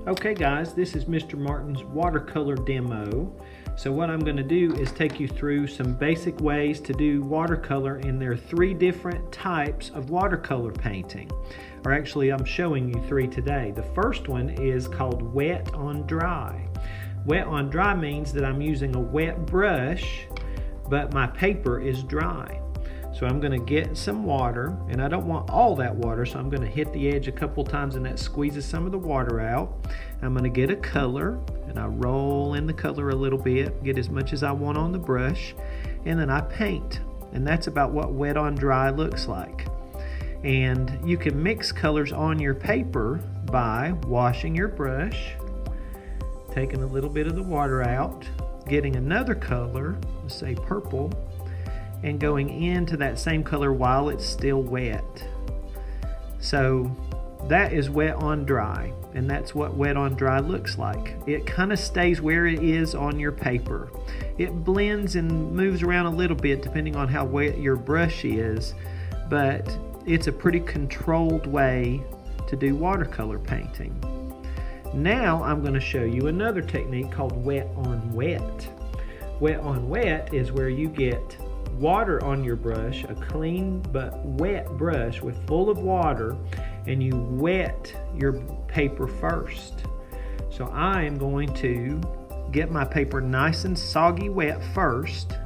Okay guys, this is Mr. Martin's watercolor demo. So what I'm going to do is take you through some basic ways to do watercolor, and there are 3 different types of watercolor painting. Or actually I'm showing you 3 today. The first one is called wet on dry. Wet on dry means that I'm using a wet brush, but my paper is dry. So I'm going to get some water, and I don't want all that water, so I'm going to hit the edge a couple times and that squeezes some of the water out. I'm going to get a color, and I roll in the color a little bit, get as much as I want on the brush, and then I paint. And that's about what wet on dry looks like. And you can mix colors on your paper by washing your brush, taking a little bit of the water out, getting another color, let's say purple, and going into that same color while it's still wet. So that is wet on dry, and that's what wet on dry looks like. It kind of stays where it is on your paper. It blends and moves around a little bit depending on how wet your brush is, but it's a pretty controlled way to do watercolor painting. Now I'm going to show you another technique called wet on wet. Wet on wet is where you get water on your brush, a clean but wet brush with full of water, and you wet your paper first. So I am going to get my paper nice and soggy wet first,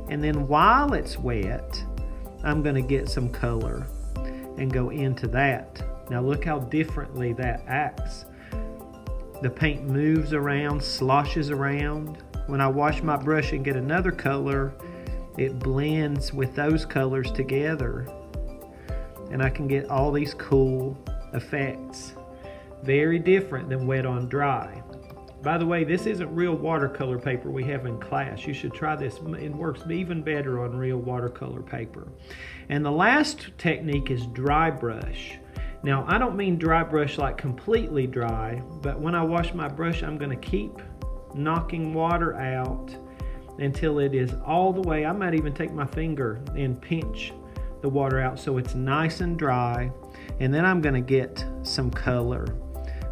and then while it's wet I'm going to get some color and go into that. Now look how differently that acts. The paint moves around, sloshes around. When I wash my brush and get another color, it blends with those colors together, and I can get all these cool effects. Very different than wet on dry. By the way, this isn't real watercolor paper we have in class. You should try this. It works even better on real watercolor paper. And the last technique is dry brush. Now I don't mean dry brush like completely dry, but when I wash my brush I'm going to keep knocking water out until it is all the way. I might even take my finger and pinch the water out so it's nice and dry, and then I'm going to get some color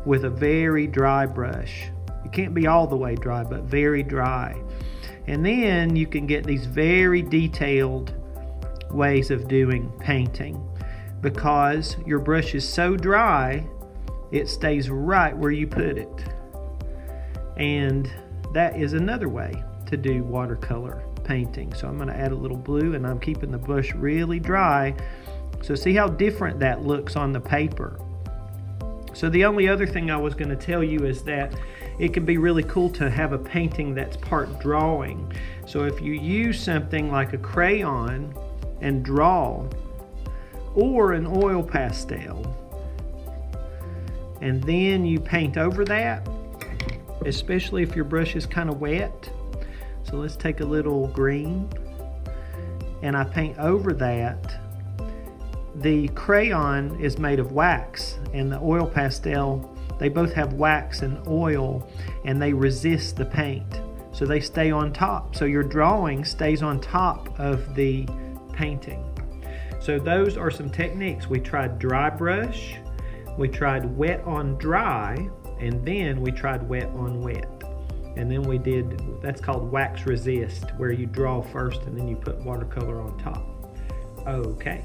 with a very dry brush. It can't be all the way dry, but very dry. And then you can get these very detailed ways of doing painting, because your brush is so dry it stays right where you put it. And that is another way to do watercolor painting. So I'm going to add a little blue, and I'm keeping the brush really dry. So see how different that looks on the paper. So the only other thing I was going to tell you is that it can be really cool to have a painting that's part drawing. So if you use something like a crayon and draw, or an oil pastel, and then you paint over that, especially if your brush is kind of wet. So let's take a little green, and I paint over that. The crayon is made of wax, and the oil pastel, they both have wax and oil, and they resist the paint, so they stay on top. So your drawing stays on top of the painting. So those are some techniques. We tried dry brush, we tried wet on dry, and then we tried wet on wet. And then we did, that's called wax resist, where you draw first and then you put watercolor on top. Okay.